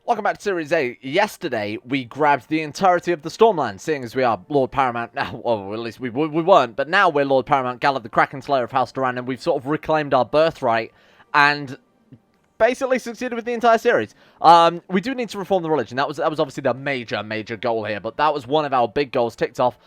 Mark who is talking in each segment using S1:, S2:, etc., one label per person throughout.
S1: Welcome back to Series 8. Yesterday, we grabbed the entirety of the Stormlands, seeing as we are Lord Paramount now. Well, at least we weren't, but now we're Lord Paramount Gallad, the Kraken Slayer of House Durrandon. We've sort of reclaimed our birthright, and basically succeeded with the entire series. We do need to reform the religion. That was obviously the major goal here, but that was one of our big goals ticked off.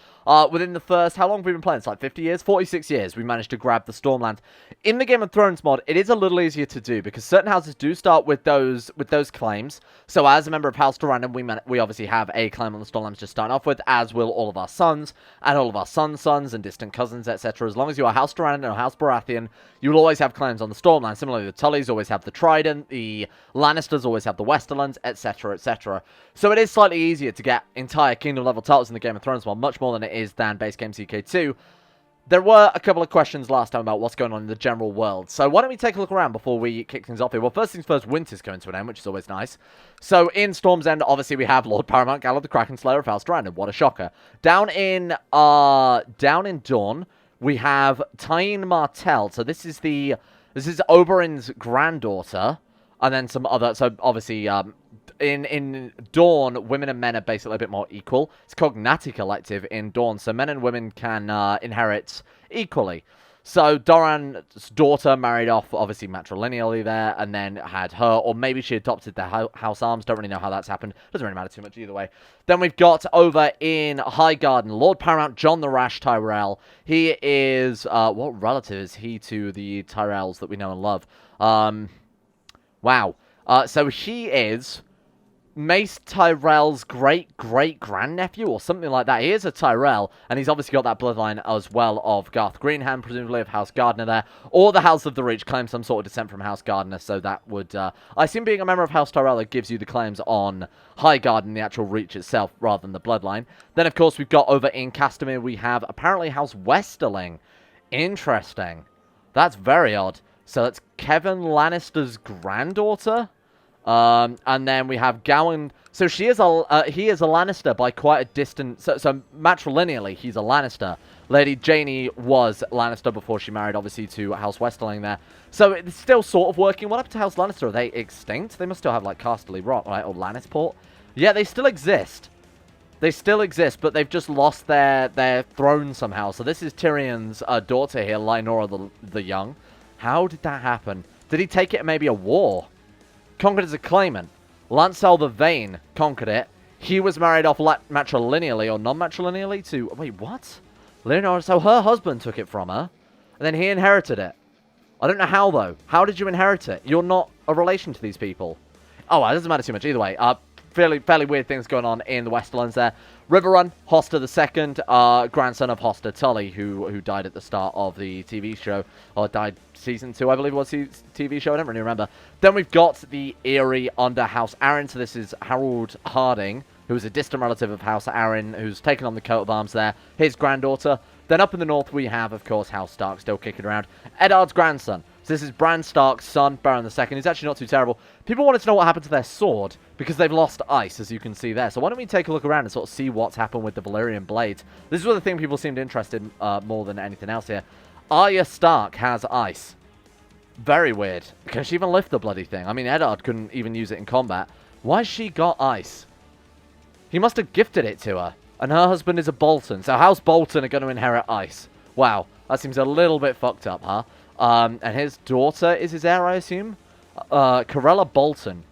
S1: Within the first, how long have we been playing? It's like 50 years? 46 years, we managed to grab the Stormlands. In the Game of Thrones mod, it is a little easier to do, because certain houses do start with those claims. So as a member of House Durrandon, we obviously have a claim on the Stormlands to start off with, as will all of our sons, and all of our sons' sons, and distant cousins, etc. As long as you are House Durrandon or House Baratheon, you will always have claims on the Stormlands. Similarly, the Tullys always have the Trident, the Lannisters always have the Westerlands, etc, etc. So it is slightly easier to get entire Kingdom level titles in the Game of Thrones mod, much more than it is than base game CK2. There were a couple of questions last time about what's going on in the general world. So why don't we take a look around before we kick things off here? Well, first things first, winter's coming to an end, which is always nice. So in Storm's End, obviously we have Lord Paramount Gallad, the Kraken Slayer of House Durrandon. What a shocker. Down in Dawn, we have Tyene Martell. So this is Oberyn's granddaughter, and then some other. So obviously, in Dawn, women and men are basically a bit more equal. It's Cognati Collective in Dawn, so men and women can inherit equally. So Doran's daughter married off, obviously matrilineally there, and then had her, or maybe she adopted the house arms. Don't really know how that's happened. Doesn't really matter too much either way. Then we've got over in Highgarden, Lord Paramount Jon the Rash Tyrell. He is, what relative is he to the Tyrells that we know and love? Wow. So he is Mace Tyrell's great-great-grandnephew, or something like that. He is a Tyrell, and he's obviously got that bloodline as well of Garth Greenhand, presumably of House Gardner there, or the House of the Reach claims some sort of descent from House Gardner, so that would, I assume being a member of House Tyrell, it gives you the claims on Highgarden, the actual Reach itself, rather than the bloodline. Then, of course, we've got over in Castamere, we have apparently House Westerling. Interesting. That's very odd. So that's Kevin Lannister's granddaughter? And then we have Gowan. So he is a Lannister by quite a distance. So matrilineally, he's a Lannister. Lady Janie was Lannister before she married, obviously, to House Westerling there. So it's still sort of working. What happened to House Lannister? Are they extinct? They must still have, like, Casterly Rock, right? Or Lannisport? Yeah, they still exist. They still exist, but they've just lost their throne somehow. So this is Tyrion's daughter here, Lynora the Young. How did that happen? Did he take it in maybe a war? Conquered as a claimant. Lancel the Vain conquered it. He was married off matrilineally or non-matrilineally to... Wait, what? Leonora, so her husband took it from her, and then he inherited it. I don't know how, though. How did you inherit it? You're not a relation to these people. Oh, well, it doesn't matter too much either way. Fairly weird things going on in the Westerlands there. Riverrun, Hoster II, grandson of Hoster Tully, who died at the start of the TV show, or died season 2, I believe it was TV show, I don't really remember. Then we've got the Eyrie under House Arryn, so this is Harold Harding, who is a distant relative of House Arryn, who's taken on the coat of arms there, his granddaughter. Then up in the north we have, of course, House Stark still kicking around. Eddard's grandson. So this is Bran Stark's son, Baron II. He's actually not too terrible. People wanted to know what happened to their sword, because they've lost ice, as you can see there. So why don't we take a look around and sort of see what's happened with the Valyrian blades. This is one of the things people seemed interested in more than anything else here. Arya Stark has ice. Very weird. Can she even lift the bloody thing? I mean, Eddard couldn't even use it in combat. Why has she got ice? He must have gifted it to her. And her husband is a Bolton. So House Bolton are going to inherit ice. Wow. That seems a little bit fucked up, huh? And his daughter is his heir, I assume? Corella Bolton.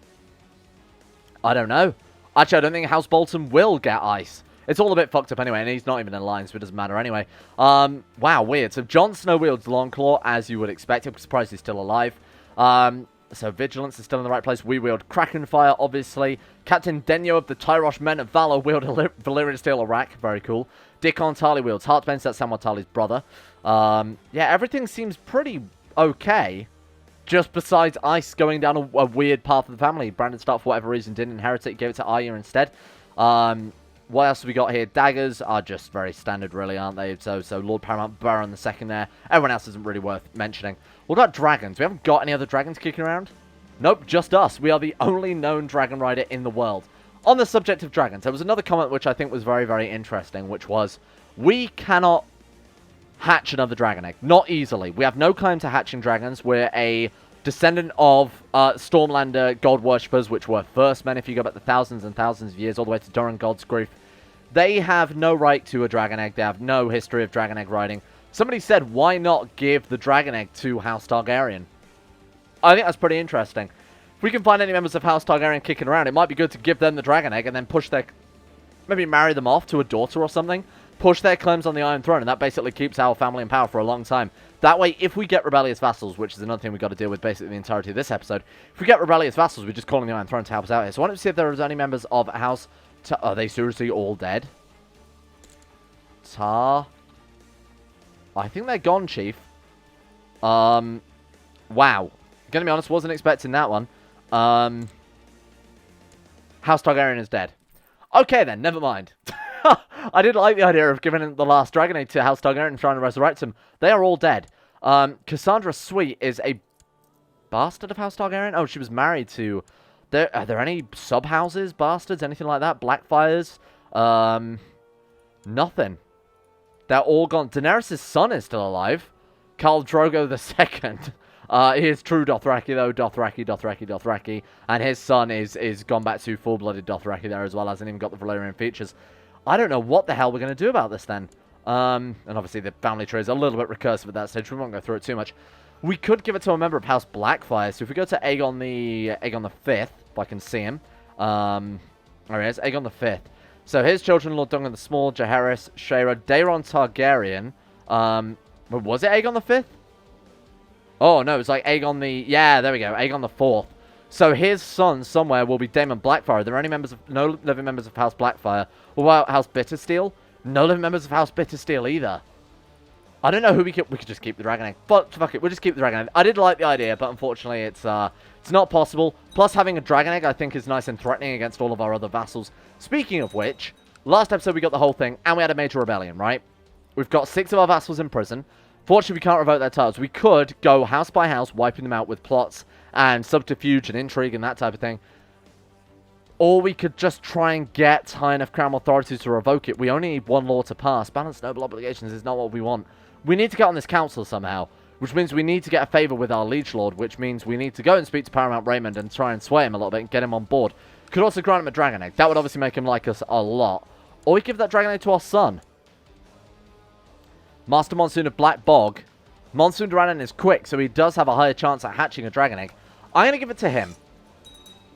S1: I don't know. Actually, I don't think House Bolton will get ice. It's all a bit fucked up anyway, and he's not even in line, so it doesn't matter anyway. Wow, weird. So Jon Snow wields Longclaw, as you would expect. I'm surprised he's still alive. So Vigilance is still in the right place. We wield Krakenfire, obviously. Captain Denyo of the Tyrosh Men of Valor wield Valyrian Steel Arak. Very cool. Dickon Tarly wields Heartbends. That's Samwell Tarly's brother. Yeah, everything seems pretty okay. Just besides Ice going down a weird path of the family. Brandon Stark, for whatever reason, didn't inherit it. Gave it to Arya instead. What else have we got here? Daggers are just very standard, really, aren't they? So Lord Paramount Baron II there. Everyone else isn't really worth mentioning. What about dragons? We haven't got any other dragons kicking around? Nope, just us. We are the only known dragon rider in the world. On the subject of dragons, there was another comment which I think was very, very interesting, which was, we cannot hatch another dragon egg. Not easily. We have no claim to hatching dragons. We're a descendant of Stormlander god worshippers, which were first men if you go back the thousands and thousands of years, all the way to Durran Godsgrief. They have no right to a dragon egg. They have no history of dragon egg riding. Somebody said, why not give the dragon egg to House Targaryen? I think that's pretty interesting. If we can find any members of House Targaryen kicking around, it might be good to give them the dragon egg and then push their... maybe marry them off to a daughter or something. Push their claims on the Iron Throne, and that basically keeps our family in power for a long time. That way, if we get rebellious vassals, which is another thing we've got to deal with basically the entirety of this episode, if we get rebellious vassals, we just call on the Iron Throne to help us out here. So why don't we see if there is any members of House... Are they seriously all dead? I think they're gone, Chief. Wow. Gonna be honest, wasn't expecting that one. House Targaryen is dead. Okay then, never mind. I did like the idea of giving the last dragon egg to House Targaryen and trying to resurrect him. They are all dead. Cassandra Sweet is a bastard of House Targaryen? Oh, she was married to... Are there any sub-houses, bastards, anything like that? Blackfires? Nothing. They're all gone. Daenerys' son is still alive. Khal Drogo II. He is true Dothraki, though. Dothraki. And his son is gone back to full-blooded Dothraki there as well. Hasn't even got the Valyrian features. I don't know what the hell we're going to do about this then. And obviously the family tree is a little bit recursive at that stage. We won't go through it too much. We could give it to a member of House Blackfire. So if we go to Aegon the 5th, if I can see him. There he is, Aegon the 5th. So his children, Lord Duncan the Small, Jaehaerys, Shaera, Daeron Targaryen. Was it Aegon the 5th? Oh, no, it's like Aegon the... Yeah, there we go, Aegon the 4th. So his son somewhere will be Daemon Blackfire. Are there any members of... No living members of House Blackfire. What about House Bittersteel? No living members of House Bittersteel either. I don't know who we could just keep the dragon egg. But fuck it, we'll just keep the dragon egg. I did like the idea, but unfortunately it's not possible. Plus having a dragon egg I think is nice and threatening against all of our other vassals. Speaking of which, last episode we got the whole thing and we had a major rebellion, right? We've got 6 of our vassals in prison. Fortunately we can't revoke their titles. We could go house by house, wiping them out with plots and subterfuge and intrigue and that type of thing. Or we could just try and get high enough crown authority to revoke it. We only need 1 law to pass. Balanced noble obligations is not what we want. We need to get on this council somehow, which means we need to get a favour with our liege lord, which means we need to go and speak to Paramount Raymond and try and sway him a little bit and get him on board. Could also grant him a dragon egg. That would obviously make him like us a lot. Or we give that dragon egg to our son. Master Monsoon of Black Bog. Monsoon Durrandon is quick, so he does have a higher chance at hatching a dragon egg. I'm going to give it to him.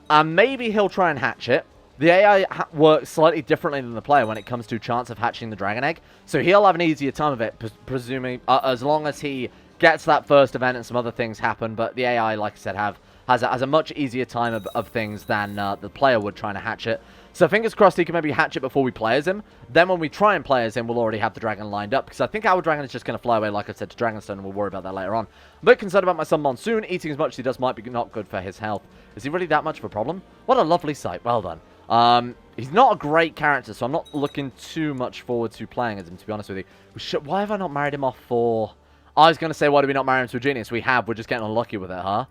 S1: And maybe he'll try and hatch it. The AI works slightly differently than the player when it comes to chance of hatching the dragon egg. So he'll have an easier time of it, presuming, as long as he gets that first event and some other things happen. But the AI, like I said, has a much easier time of things than the player would trying to hatch it. So fingers crossed he can maybe hatch it before we play as him. Then when we try and play as him, we'll already have the dragon lined up. Because I think our dragon is just going to fly away, like I said, to Dragonstone, and we'll worry about that later on. I'm a bit concerned about my son Monsoon. Eating as much as he does might be not good for his health. Is he really that much of a problem? What a lovely sight. Well done. He's not a great character, so I'm not looking too much forward to playing as him, to be honest with you. Why have I not married him off for... I was going to say, why do we not marry him to a genius? We have. We're just getting unlucky with it, huh?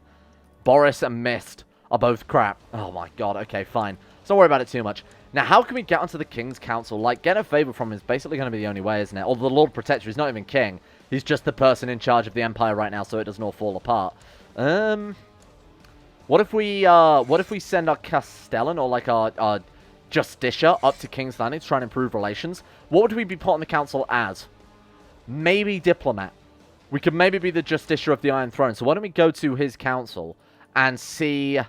S1: Boris and Mist are both crap. Oh my god. Okay, fine. Don't worry about it too much. Now, how can we get onto the King's Council? Like, get a favor from him is basically going to be the only way, isn't it? Although the Lord Protector, he's not even king. He's just the person in charge of the Empire right now, so it doesn't all fall apart. What if we send our Castellan, or like our Justicia, up to King's Landing to try and improve relations? What would we be put on the council as? Maybe Diplomat. We could maybe be the Justicia of the Iron Throne. So why don't we go to his council and see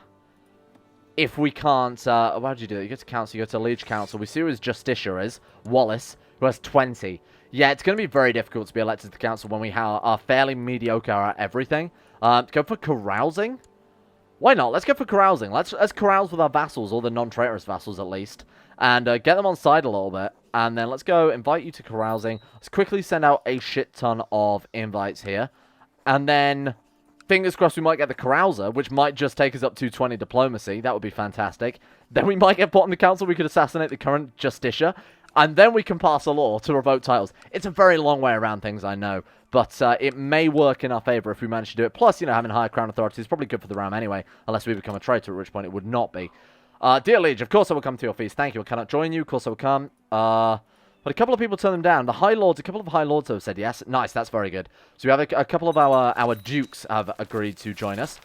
S1: if we can't... how do you do that? You go to council, you go to Liege Council. We see who his Justicia is. Wallace, who has 20. Yeah, it's going to be very difficult to be elected to the council when we are fairly mediocre at everything. Go for carousing? Why not? Let's go for carousing. Let's carouse with our vassals, or the non-traitorous vassals at least, and get them on side a little bit. And then let's go invite you to carousing. Let's quickly send out a shit ton of invites here. And then, fingers crossed, we might get the carouser, which might just take us up to 20 diplomacy. That would be fantastic. Then we might get put on the council. We could assassinate the current Justicia. And then we can pass a law to revoke titles. It's a very long way around things, I know. But it may work in our favour if we manage to do it. Plus, you know, having higher crown authority is probably good for the realm anyway. Unless we become a traitor, at which point it would not be. Dear Liege, of course I will come to your feast. Thank you. I cannot join you. Of course I will come. But a couple of people turned them down. The High Lords, a couple of High Lords have said yes. Nice, that's very good. So we have a couple of our dukes have agreed to join us.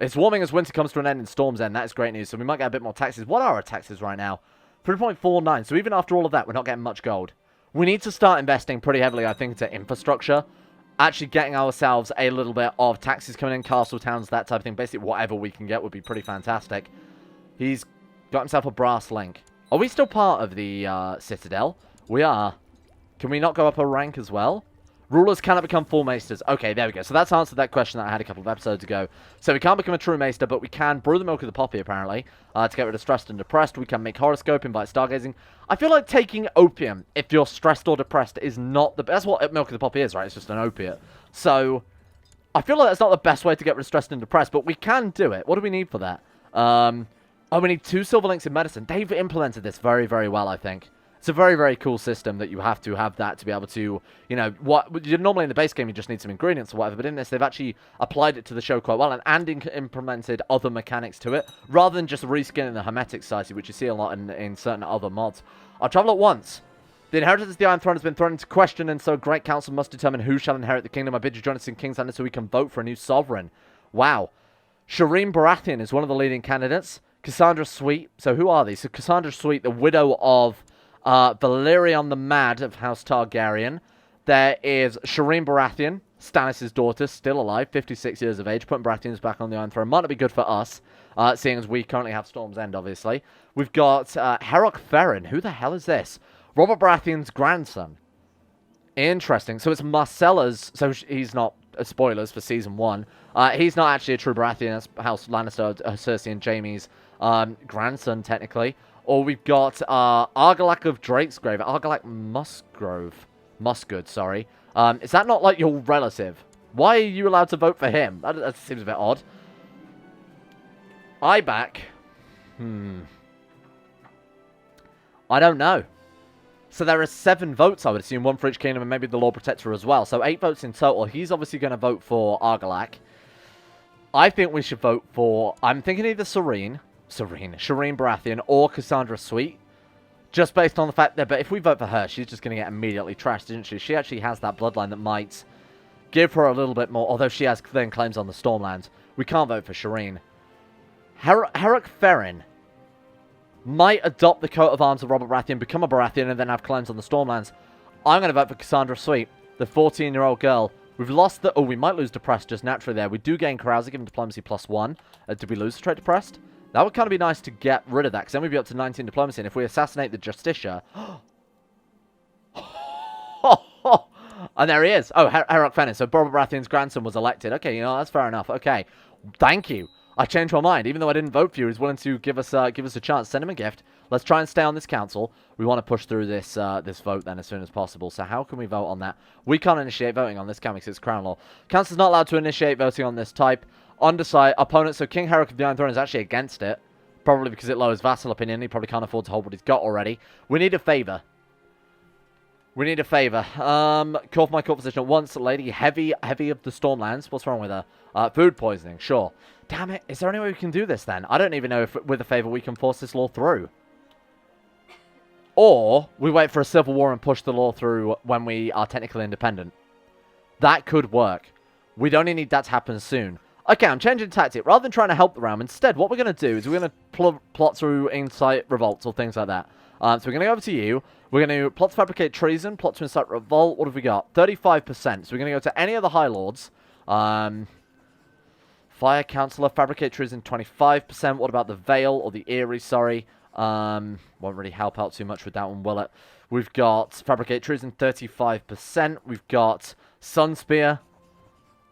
S1: It's warming as winter comes to an end in Storm's End. That is great news. So we might get a bit more taxes. What are our taxes right now? 3.49. So even after all of that, we're not getting much gold. We need to start investing pretty heavily, I think, into infrastructure. Actually getting ourselves a little bit of taxes coming in, castle towns, that type of thing. Basically, whatever we can get would be pretty fantastic. He's got himself a brass link. Are we still part of the Citadel? We are. Can we not go up a rank as well? Rulers cannot become full maesters. Okay, there we go. So that's answered that question that I had a couple of episodes ago. So we can't become a true maester, but we can brew the milk of the poppy, apparently, to get rid of stressed and depressed. We can make horoscope, invite stargazing. I feel like taking opium, if you're stressed or depressed, is not the best. That's what milk of the poppy is, right? It's just an opiate. So I feel like that's not the best way to get rid of stressed and depressed, but we can do it. What do we need for that? Oh, we need 2 silver links in medicine. They've implemented this very, very well, I think. It's a very, very cool system that you have to have that to be able to, you know, normally in the base game you just need some ingredients or whatever, but in this they've actually applied it to the show quite well and implemented other mechanics to it, rather than just reskinning the Hermetic Society, which you see a lot in certain other mods. I'll travel at once. The inheritance of the Iron Throne has been thrown into question, and so a great council must determine who shall inherit the kingdom. I bid you join us in King's Landing so we can vote for a new sovereign. Wow. Shireen Baratheon is one of the leading candidates. Cassandra Sweet. So who are these? So Cassandra Sweet, the widow of Valerion the Mad of House Targaryen. There is Shireen Baratheon, Stannis' daughter, still alive, 56 years of age. Putting Baratheons back on the Iron Throne might not be good for us, seeing as we currently have Storm's End, obviously. We've got Herok Ferrin. Who the hell is this? Robert Baratheon's grandson. Interesting. So it's Marcella's... So he's not... spoilers for Season 1. He's not actually a true Baratheon. That's House Lannister, Cersei and Jaime's grandson, technically. Or we've got Argilac of Drakesgrave. Argilac Musgood, sorry. Is that not like your relative? Why are you allowed to vote for him? That seems a bit odd. Iback. I don't know. So there are 7 votes, I would assume. 1 for each kingdom and maybe the Lord Protector as well. So 8 votes in total. He's obviously going to vote for Argilac. I think we should vote for... I'm thinking either Shireen Baratheon or Cassandra Sweet. Just based on the fact that... But if we vote for her, she's just going to get immediately trashed, isn't she? She actually has that bloodline that might give her a little bit more. Although she has then claims on the Stormlands. We can't vote for Shireen. Herok Ferrin might adopt the coat of arms of Robert Baratheon, become a Baratheon, and then have claims on the Stormlands. I'm going to vote for Cassandra Sweet, the 14-year-old girl. We've lost the... Oh, we might lose Depressed just naturally there. We do gain Carousing, given Diplomacy +1. Did we lose the trait Depressed? That would kind of be nice to get rid of that, because then we'd be up to 19 Diplomacy, and if we assassinate the Justicia... And there he is. Oh, Herok Ferrin. So Robert Baratheon's grandson was elected. Okay, you know, that's fair enough. Okay. Thank you. I changed my mind. Even though I didn't vote for you, he's willing to give us a chance. Send him a gift. Let's try and stay on this council. We want to push through this this vote then as soon as possible. So how can we vote on that? We can't initiate voting on this, can we? Because it's Crown Law. Council's not allowed to initiate voting on this type. Undecided opponent. So King Herok of the Iron Throne is actually against it. Probably because it lowers vassal opinion. He probably can't afford to hold what he's got already. We need a favour. We need a favour. Call for my court position at once. Lady Heavy of the Stormlands. What's wrong with her? Food poisoning. Sure. Damn it. Is there any way we can do this then? I don't even know if with a favour we can force this law through. Or we wait for a civil war and push the law through when we are technically independent. That could work. We'd only need that to happen soon. Okay, I'm changing tactic. Rather than trying to help the realm, instead what we're going to do is we're going to plot through incite revolts or things like that. So we're going to go over to you. We're going to plot to fabricate treason, plot to incite revolt. What have we got? 35%. So we're going to go to any of the High Lords. Fire Councillor, fabricate treason, 25%. What about the Vale or the Eyrie? Sorry. Won't really help out too much with that one, will it? We've got fabricate treason, 35%. We've got Sunspear.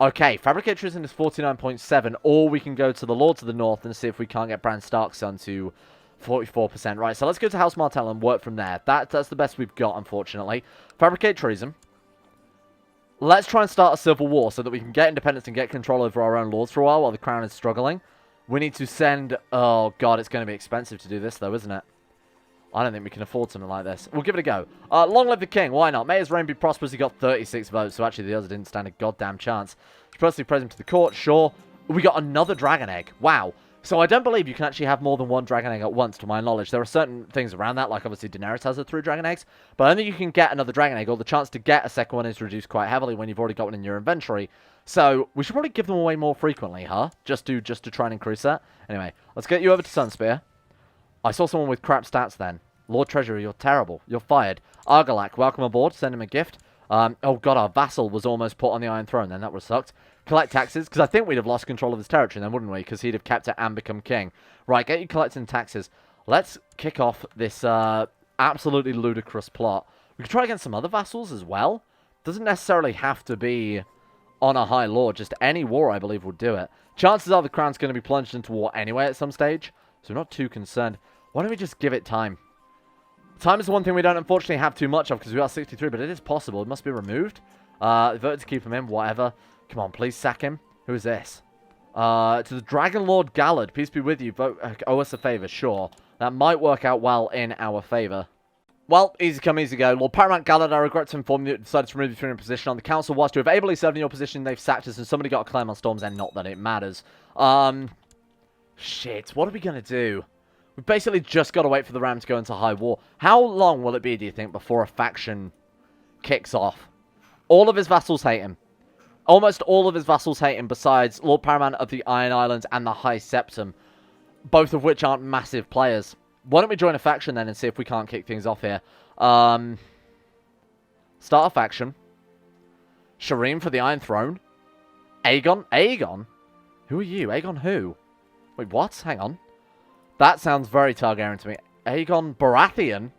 S1: Okay, fabricate treason is 49.7. Or we can go to the Lord to the north and see if we can't get Bran Stark's son to 44%. Right, so let's go to House Martell and work from there. That's the best we've got, unfortunately. Fabricate treason. Let's try and start a civil war so that we can get independence and get control over our own lords for a while the crown is struggling. We need to send... Oh, God, it's going to be expensive to do this, though, isn't it? I don't think we can afford something like this. We'll give it a go. Long live the king. Why not? May his reign be prosperous. He got 36 votes, so actually the others didn't stand a goddamn chance. Personally present to the court, sure. We got another dragon egg. Wow. So I don't believe you can actually have more than 1 dragon egg at once, to my knowledge. There are certain things around that, like obviously Daenerys has 3 dragon eggs, but I don't think you can get another dragon egg, or the chance to get a second one is reduced quite heavily when you've already got one in your inventory. So we should probably give them away more frequently, huh? Just to try and increase that. Anyway, let's get you over to Sunspear. I saw someone with crap stats then. Lord Treasurer, you're terrible. You're fired. Argilac, welcome aboard. Send him a gift. Oh god, our vassal was almost put on the Iron Throne then. That would have sucked. Collect taxes, because I think we'd have lost control of his territory then, wouldn't we? Because he'd have kept it and become king. Right, get you collecting taxes. Let's kick off this absolutely ludicrous plot. We could try against some other vassals as well. Doesn't necessarily have to be on a high lord. Just any war, I believe, would do it. Chances are the crown's going to be plunged into war anyway at some stage, so we're not too concerned. Why don't we just give it time? Time is the one thing we don't unfortunately have too much of because we are 63, but it is possible. It must be removed. Voted to keep him in, whatever. Come on, please sack him. Who is this? To the Dragon Lord Gallard. Peace be with you. Vote, owe us a favour, sure. That might work out well in our favour. Well, easy come, easy go. Lord Paramount Gallard, I regret to inform you that you decided to remove you from your position on the council. Whilst you have ably served in your position, they've sacked us and somebody got a claim on Storm's End. Not that it matters. Shit. What are we going to do? We've basically just got to wait for the Ram to go into high war. How long will it be, do you think, before a faction kicks off? All of his vassals hate him. Almost all of his vassals hate him, besides Lord Paramount of the Iron Islands and the High Septum, both of which aren't massive players. Why don't we join a faction then and see if we can't kick things off here? Start a faction. Shireen for the Iron Throne. Aegon? Aegon? Who are you? Aegon who? Wait, what? Hang on. That sounds very Targaryen to me. Aegon Baratheon?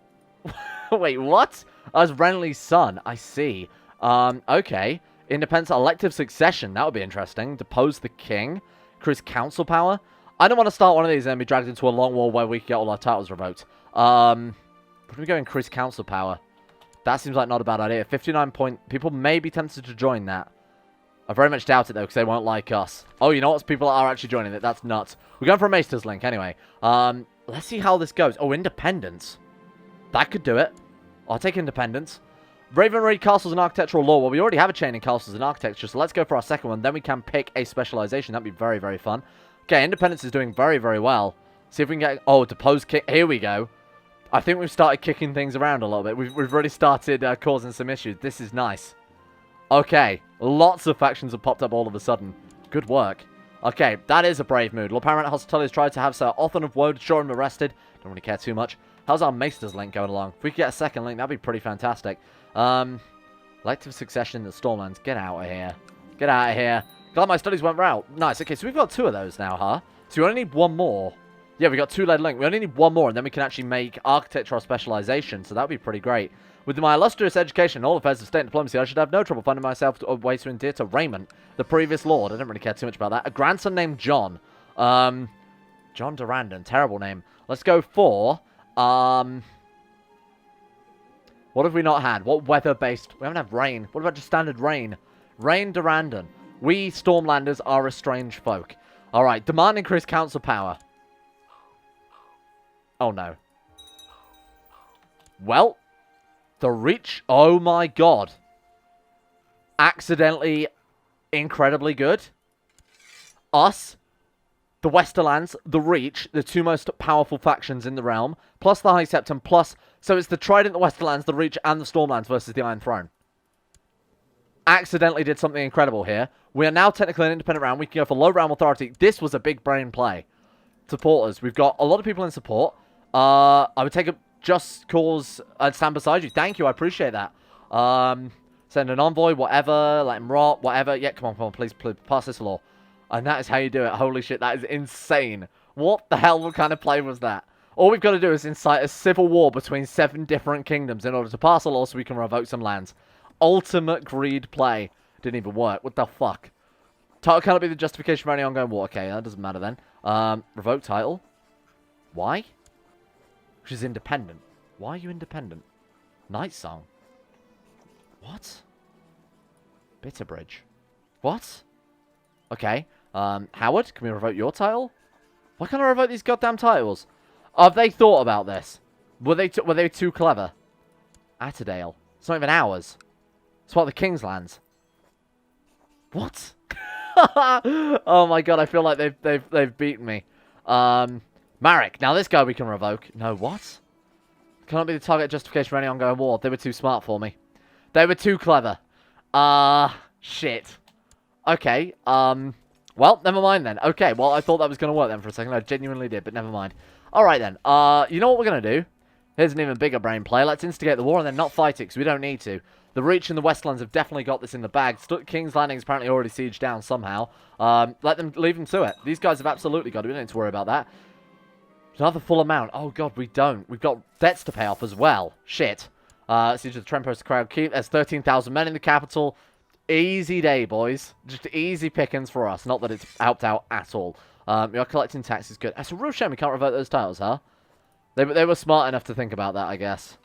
S1: Wait, what? I was Renly's son. I see. Okay. Independence, elective succession. That would be interesting. Depose the king. Increase council power. I don't want to start one of these and then be dragged into a long war where we can get all our titles revoked. Where do we go increase council power? That seems like not a bad idea. 59 point... People may be tempted to join that. I very much doubt it, though, because they won't like us. Oh, you know what? People are actually joining it. That's nuts. We're going for a Maester's Link, anyway. Let's see how this goes. Oh, independence. That could do it. I'll take independence. Ravenry, castles, and architectural law. Well, we already have a chain in castles and architecture, so let's go for our second one. Then we can pick a specialization. That'd be very, very fun. Okay, independence is doing very, very well. See if we can get... Oh, depose king. Here we go. I think we've started kicking things around a little bit. We've already started causing some issues. This is nice. Okay, lots of factions have popped up all of a sudden. Good work. Okay, that is a brave mood. Lord Paramount Hospitality has tried to have Sir Othon of Woad shore him arrested. Don't really care too much. How's our Maester's Link going along? If we could get a second link, that'd be pretty fantastic. Elective succession in the Stormlands. Get out of here. Get out of here. Glad my studies went well. Nice. Okay, so we've got 2 of those now, huh? So we only need 1 more. Yeah, we got 2 lead link. We only need 1 more, and then we can actually make architectural specialization. So that would be pretty great. With my illustrious education in all affairs of state and diplomacy, I should have no trouble finding myself a way to endear to Raymond, the previous lord. I don't really care too much about that. A grandson named John. John Durrandon. Terrible name. Let's go for... What have we not had? What weather-based... We haven't had rain. What about just standard rain? Rain Durrandon. We Stormlanders are a strange folk. Alright, demand increased council power. Oh, no. Well... The Reach, oh my god. Accidentally incredibly good. Us, the Westerlands, the Reach, the 2 most powerful factions in the realm, plus the High Septum, plus... So it's the Trident, the Westerlands, the Reach, and the Stormlands versus the Iron Throne. Accidentally did something incredible here. We are now technically an independent round. We can go for low realm authority. This was a big brain play. Supporters. We've got a lot of people in support. I would take a... Just cause I'd stand beside you. Thank you, I appreciate that. Send an envoy, whatever, let him rot, whatever. Yeah, come on, please pass this law. And that is how you do it. Holy shit, that is insane. What the hell, what kind of play was that? All we've got to do is incite a civil war between 7 different kingdoms in order to pass a law so we can revoke some lands. Ultimate greed play. Didn't even work. What the fuck? Title cannot be the justification for any ongoing war. Okay, that doesn't matter then. Revoke title. Why? Which is independent. Why are you independent? Night Song. What? Bitterbridge. What? Okay. Howard, can we revoke your title? Why can't I revoke these goddamn titles? Have they thought about this? Were they too clever? Atterdale. It's not even ours. It's part of the King's lands. What? Oh my god, I feel like they've beaten me. Marek. Now this guy we can revoke. No, what? Cannot be the target justification for any ongoing war. They were too smart for me. They were too clever. Shit. Okay, well, never mind then. Okay, well, I thought that was going to work then for a second. I genuinely did, but never mind. Alright then, you know what we're going to do? Here's an even bigger brain play. Let's instigate the war and then not fight it, because we don't need to. The Reach and the Westlands have definitely got this in the bag. King's Landing's apparently already sieged down somehow. Leave them to it. These guys have absolutely got it. We don't need to worry about that. Another full amount. Oh, God, we don't. We've got debts to pay off as well. Shit. Siege of the Trempost Crowd Keep. There's 13,000 men in the capital. Easy day, boys. Just easy pickings for us. Not that it's helped out at all. We are collecting taxes. Good. It's a real shame we can't revert those titles, huh? They were smart enough to think about that, I guess.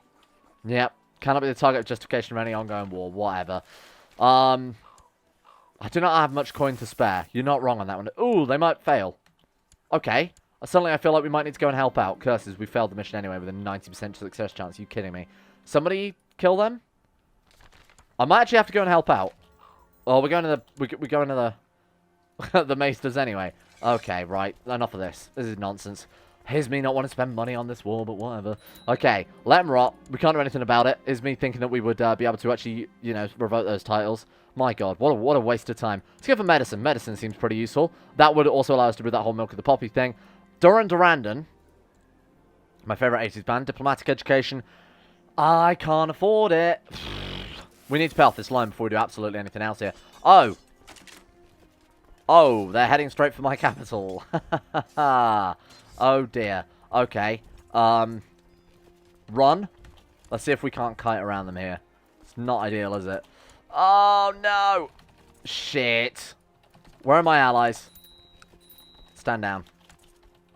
S1: Yep. Cannot be the target of justification of any ongoing war. Whatever. I do not have much coin to spare. You're not wrong on that one. Ooh, they might fail. Okay. Suddenly I feel like we might need to go and help out. Curses, we failed the mission anyway with a 90% success chance. Are you kidding me? Somebody kill them? I might actually have to go and help out. Oh, we're going to the the maesters anyway. Okay, right. Enough of this. This is nonsense. Here's me not wanting to spend money on this war, but whatever. Okay, let them rot. We can't do anything about it. Here's me thinking that we would be able to actually, you know, revoke those titles. My God, what a waste of time. Let's go for medicine. Medicine seems pretty useful. That would also allow us to do that whole Milk of the Poppy thing. Durran Godsgrief, my favorite 80s band. Diplomatic education. I can't afford it. We need to pay off this loan before we do absolutely anything else here. Oh. Oh, they're heading straight for my capital. Oh, dear. Okay. Run. Let's see if we can't kite around them here. It's not ideal, is it? Oh, no. Shit. Where are my allies? Stand down.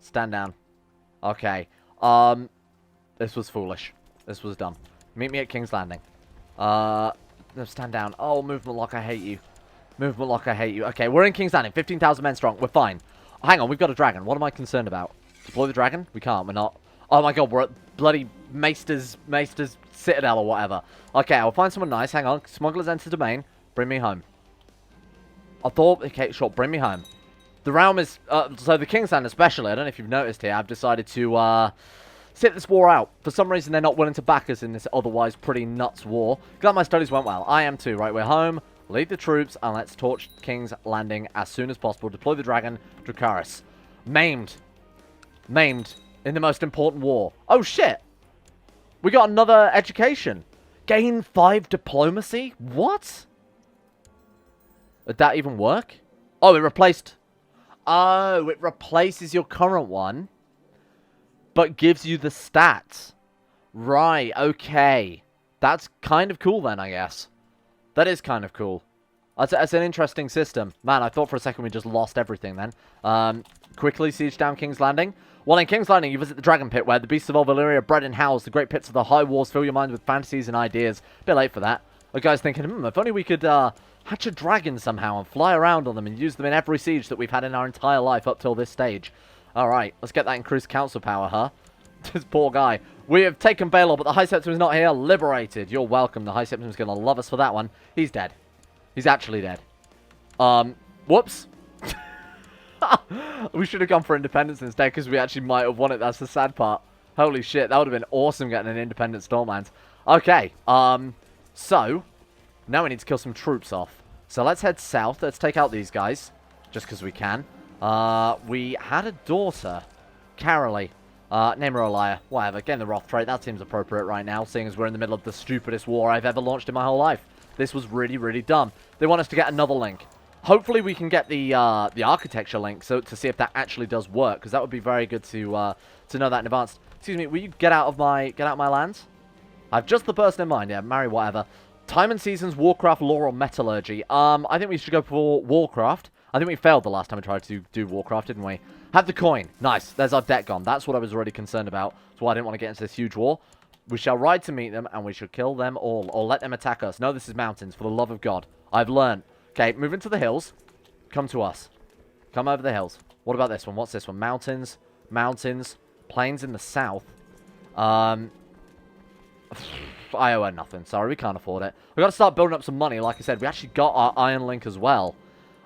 S1: Stand down. Okay. This was foolish. This was dumb. Meet me at King's Landing. No, stand down. Oh, movement lock, I hate you. Movement lock, I hate you. Okay, we're in King's Landing. 15,000 men strong. We're fine. Hang on, we've got a dragon. What am I concerned about? Deploy the dragon? We can't. We're not. Oh my God, we're at bloody Maester's Citadel or whatever. Okay, I'll find someone nice. Hang on. Smugglers enter domain. Bring me home. I thought... Okay, sure. Bring me home. The realm is... so the King's Land especially, I don't know if you've noticed here, I've decided to sit this war out. For some reason, they're not willing to back us in this otherwise pretty nuts war. Glad my studies went well. I am too. Right, we're home. Lead the troops, and let's torch King's Landing as soon as possible. Deploy the dragon, Dracarys. Maimed. Maimed in the most important war. Oh, shit. We got another education. Gain 5 diplomacy? What? Did that even work? Oh, it replaced... Oh, it replaces your current one, but gives you the stats. Right, okay. That's kind of cool then, I guess. That is kind of cool. That's an interesting system. Man, I thought for a second we just lost everything then. Quickly siege down King's Landing. Well, in King's Landing, you visit the Dragon Pit, where the beasts of all Valyria are bred and housed. The great pits of the high walls fill your mind with fantasies and ideas. Bit late for that. The guy's thinking, if only we could hatch a dragon somehow and fly around on them and use them in every siege that we've had in our entire life up till this stage. Alright, let's get that increased council power, huh? This poor guy. We have taken Baelor, but the High Septim is not here. Liberated. You're welcome. The High Septim is going to love us for that one. He's dead. He's actually dead. Whoops. We should have gone for independence instead, because we actually might have won it. That's the sad part. Holy shit, that would have been awesome getting an independent Stormlands. Okay, so, now we need to kill some troops off. So let's head south. Let's take out these guys, just because we can. We had a daughter, Carolee. Name her a liar. Whatever, getting the Wrath trait, that seems appropriate right now, seeing as we're in the middle of the stupidest war I've ever launched in my whole life. This was really, really dumb. They want us to get another link. Hopefully we can get the architecture link so to see if that actually does work, because that would be very good to know that in advance. Excuse me, will you get out of my lands? I've just the person in mind. Yeah, marry whatever. Time and seasons, Warcraft, lore, or metallurgy. I think we should go for Warcraft. I think we failed the last time we tried to do Warcraft, didn't we? Have the coin. Nice. There's our debt gone. That's what I was already concerned about. That's why I didn't want to get into this huge war. We shall ride to meet them, and we shall kill them all, or let them attack us. No, this is mountains, for the love of God. I've learned. Okay, move into the hills. Come to us. Come over the hills. What about this one? What's this one? Mountains. Mountains. Plains in the south. I owe her nothing. Sorry, we can't afford it. We've got to start building up some money. Like I said, we actually got our Iron Link as well.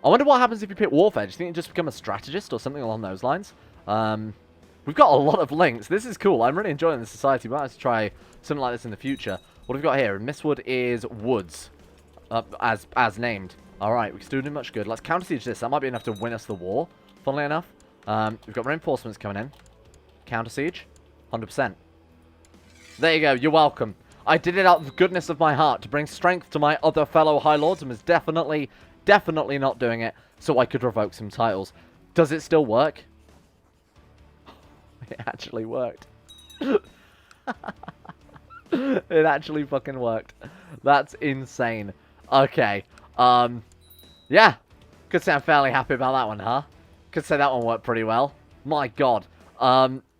S1: I wonder what happens if you pick Warfare. Do you think you just become a strategist or something along those lines? We've got a lot of links. This is cool. I'm really enjoying this society. We might have to try something like this in the future. What have we got here? Mistwood is woods. As named. Alright, we can still do much good. Let's counter siege this. That might be enough to win us the war, funnily enough. We've got reinforcements coming in. Counter siege. 100%. There you go. You're welcome. I did it out of the goodness of my heart to bring strength to my other fellow High Lords and was definitely not doing it so I could revoke some titles. Does it still work? It actually worked. It actually fucking worked. That's insane. Okay. Yeah. Could say I'm fairly happy about that one, huh? Could say that one worked pretty well. My god.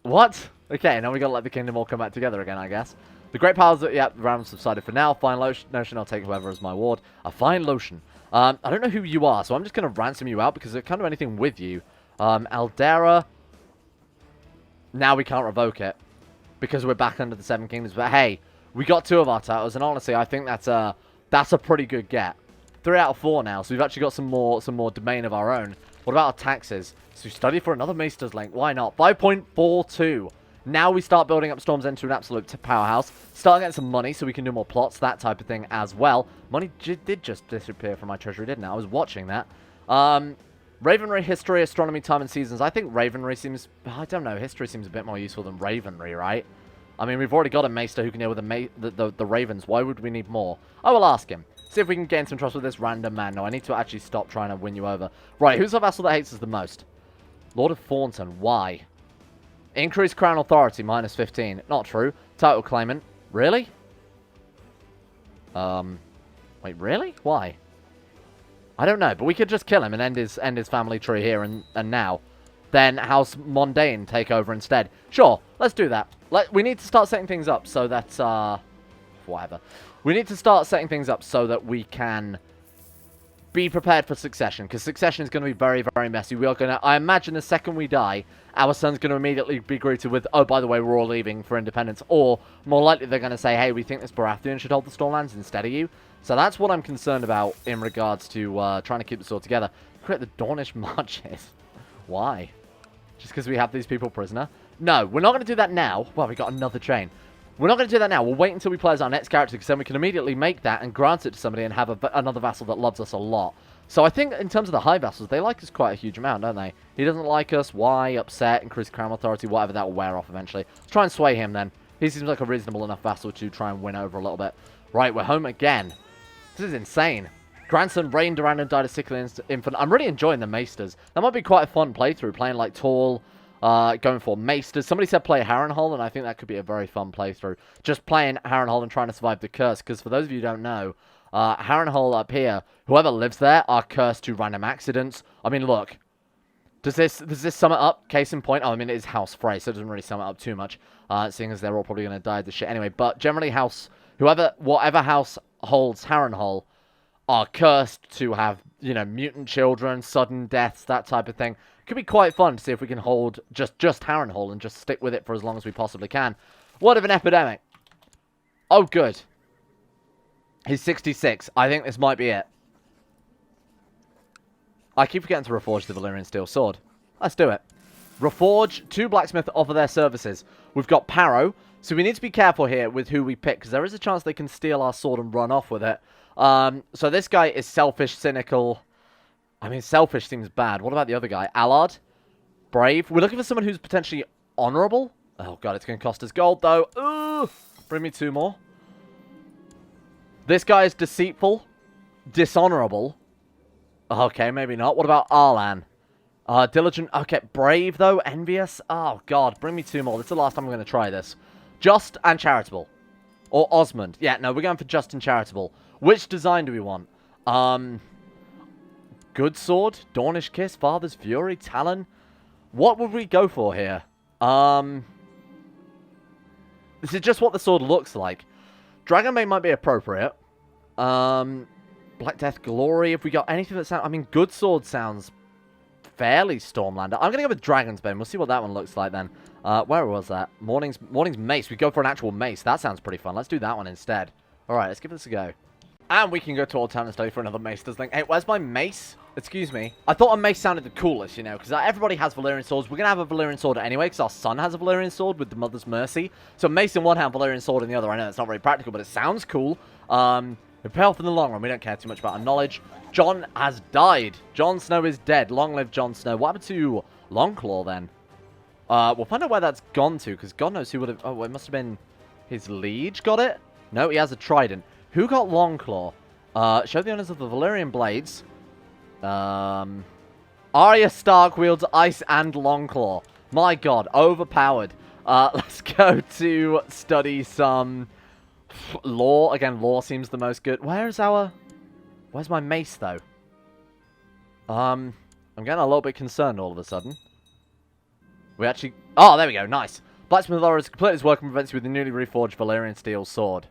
S1: What? Okay, now we gotta let the kingdom all come back together again, I guess. The great powers that, yeah, the round subsided for now. Fine notion, I'll take whoever as my ward. A fine lotion. I don't know who you are, so I'm just gonna ransom you out because I can't do anything with you. Aldera. Now we can't revoke it because we're back under the Seven Kingdoms. But hey, we got 2 of our titles, and honestly, I think that's a pretty good get. 3 out of 4 now, so we've actually got some more domain of our own. What about our taxes? So we study for another Maester's Link. Why not? 5.42. Now we start building up Storm's End to an absolute powerhouse. Start getting some money so we can do more plots, that type of thing as well. Money did just disappear from my treasury, didn't it? I was watching that. Ravenry, history, astronomy, time and seasons. I think Ravenry seems... I don't know. History seems a bit more useful than Ravenry, right? I mean, we've already got a Maester who can deal with the Ravens. Why would we need more? I will ask him. See if we can gain some trust with this random man. No, I need to actually stop trying to win you over. Right, who's our vassal that hates us the most? Lord of Thornton. Why? Increased crown authority, minus 15. Not true. Title claimant. Really? Wait, really? Why? I don't know, but we could just kill him and end his family tree here and now. Then House Mundane take over instead. Sure, let's do that. We need to start setting things up so that, whatever. We need to start setting things up so that we can be prepared for succession, because succession is going to be very, very messy. We are going to, I imagine the second we die, our son's going to immediately be greeted with, oh, by the way, we're all leaving for independence. Or, more likely, they're going to say, hey, we think this Baratheon should hold the Stormlands instead of you. So that's what I'm concerned about in regards to trying to keep this all together. Create the Dornish Marches. Why? Just because we have these people prisoner? No, we're not going to do that now. Well, we got another chain. We're not going to do that now. We'll wait until we play as our next character, because then we can immediately make that and grant it to somebody and have another vassal that loves us a lot. So I think in terms of the high vassals, they like us quite a huge amount, don't they? He doesn't like us. Why? Upset, increased crown authority, whatever. That will wear off eventually. Let's try and sway him then. He seems like a reasonable enough vassal to try and win over a little bit. Right, we're home again. This is insane. Grandson Rain Durrandon died a sickly infant. I'm really enjoying the Maesters. That might be quite a fun playthrough, playing like tall... going for Maesters. Somebody said play Harrenhal, and I think that could be a very fun playthrough. Just playing Harrenhal and trying to survive the curse, because for those of you who don't know, Harrenhal up here, whoever lives there are cursed to random accidents. I mean, look. Does this sum it up? Case in point, oh, I mean, it is House Frey, so it doesn't really sum it up too much, seeing as they're all probably going to die of this shit anyway. But generally, whatever house holds Harrenhal are cursed to have, you know, mutant children, sudden deaths, that type of thing. Could be quite fun to see if we can hold just Harrenhal and just stick with it for as long as we possibly can. What of an epidemic? Oh, good. He's 66. I think this might be it. I keep forgetting to reforge the Valyrian Steel Sword. Let's do it. Reforge, 2 blacksmith offer their services. We've got Paro, so we need to be careful here with who we pick, because there is a chance they can steal our sword and run off with it. So this guy is selfish, cynical... I mean, selfish seems bad. What about the other guy? Allard? Brave? We're looking for someone who's potentially honorable. Oh, God, it's going to cost us gold, though. Ooh! Bring me 2 more. This guy is deceitful. Dishonorable. Okay, maybe not. What about Arlan? Diligent. Okay, brave, though. Envious. Oh, God. Bring me 2 more. This is the last time I'm going to try this. Just and charitable. Or Osmond. Yeah, no, we're going for just and charitable. Which design do we want? Good Sword, Dornish Kiss, Father's Fury, Talon. What would we go for here? This is just what the sword looks like. Dragonbane might be appropriate. Black Death Glory, if we got anything that sounds... I mean, Good Sword sounds fairly Stormlander. I'm going to go with Dragon's Bane. We'll see what that one looks like then. Where was that? Morning's Mace. We go for an actual mace. That sounds pretty fun. Let's do that one instead. Alright, let's give this a go. And we can go to Old Town and study for another Maester's Link. Hey, where's my mace? Excuse me. I thought a mace sounded the coolest, you know, because everybody has Valyrian swords. We're going to have a Valyrian sword anyway, because our son has a Valyrian sword with the Mother's Mercy. So mace in one hand, Valyrian sword in the other. I know it's not very practical, but it sounds cool. We pay off in the long run. We don't care too much about our knowledge. Jon has died. Jon Snow is dead. Long live Jon Snow. What happened to Longclaw then? We'll find out where that's gone to, because God knows who would have... Oh, it must have been his liege got it? No, he has a trident. Who got Longclaw? Show the owners of the Valyrian blades. Arya Stark wields ice and Longclaw. My God, overpowered. Let's go to study some lore. Again, lore seems the most good. Where's my mace, though? I'm getting a little bit concerned all of a sudden. We actually... Oh, there we go. Nice. Blacksmith Laura has completed his work and prevents you with the newly reforged Valyrian steel sword.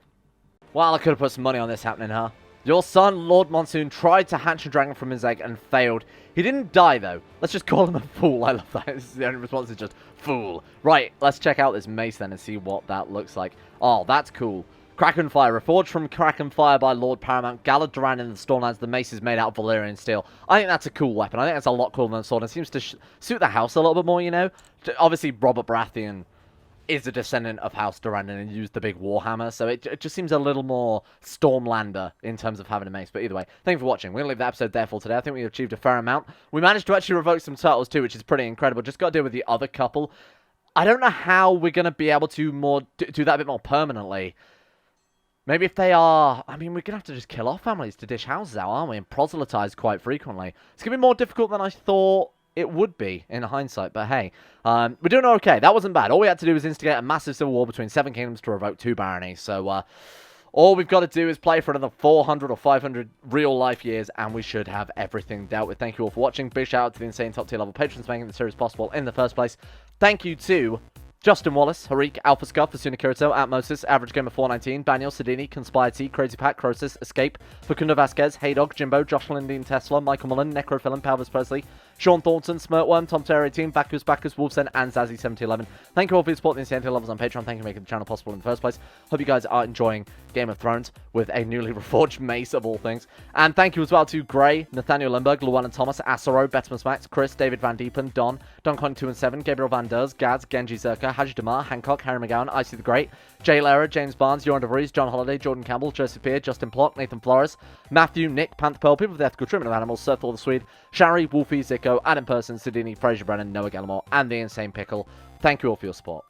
S1: Well, I could have put some money on this happening, huh? Your son, Lord Monsoon, tried to hatch a dragon from his egg and failed. He didn't die, though. Let's just call him a fool. I love that. This is the only response is just, fool. Right, let's check out this mace then and see what that looks like. Oh, that's cool. Kraken Fire. Reforged from Kraken Fire by Lord Paramount Galad Durrandon in the Stormlands. The mace is made out of Valyrian steel. I think that's a cool weapon. I think that's a lot cooler than a sword. It seems to suit the house a little bit more, you know? Obviously, Robert Baratheon is a descendant of House Durrandon and used the big warhammer, so it just seems a little more Stormlander in terms of having a mace. But either way, thank you for watching. We're going to leave the episode there for today. I think we achieved a fair amount. We managed to actually revoke some turtles too, which is pretty incredible. Just got to deal with the other couple. I don't know how we're going to be able to do that a bit more permanently. Maybe if they are... I mean, we're going to have to just kill off families to dish houses out, aren't we? And proselytize quite frequently. It's going to be more difficult than I thought it would be in hindsight, but hey, we're doing okay. That wasn't bad. All we had to do was instigate a massive civil war between 7 kingdoms to revoke 2 baronies. So all we've got to do is play for another 400 or 500 real life years, and we should have everything dealt with. Thank you all for watching. Big shout out to the insane top tier level patrons making the series possible in the first place. Thank you to Justin Wallace, Harik, Alpha Scuff, Asuna Kirito, Atmosis, Average Gamer 419, Daniel, Sidini, Conspire T, Crazy Pat, Crosis, Escape, Facundo Vasquez, Haydog, Jimbo, Josh Lindeen, Tesla, Michael Mullen, Necrophilim, Palvis Presley, Sean Thornton, Smirtworm, Tom Terry 18, Bacchus, Wolfsen, and Zazzy7011. Thank you all for your support in the insane levels on Patreon. Thank you for making the channel possible in the first place. Hope you guys are enjoying Game of Thrones with a newly reforged mace of all things. And thank you as well to Gray, Nathaniel Lindberg, Llewellyn Thomas, Asaro, Betmas Max, Chris, David Van Diepen, Don Con 2 and 7, Gabriel Van Ders, Gads, Genji Zerka, Haji Damar, Hancock, Harry McGowan, Icy the Great, Jay Lera, James Barnes, Joran DeVries, John Holiday, Jordan Campbell, Joseph Peer, Justin Plott, Nathan Flores, Matthew, Nick, Panther Pearl, People of the Ethical Treatment of Animals, Sir Thor the Swede, Shari, Wolfie, Zico, Adam Person, Sidini, Fraser Brennan, Noah Gallimore, and the Insane Pickle. Thank you all for your support.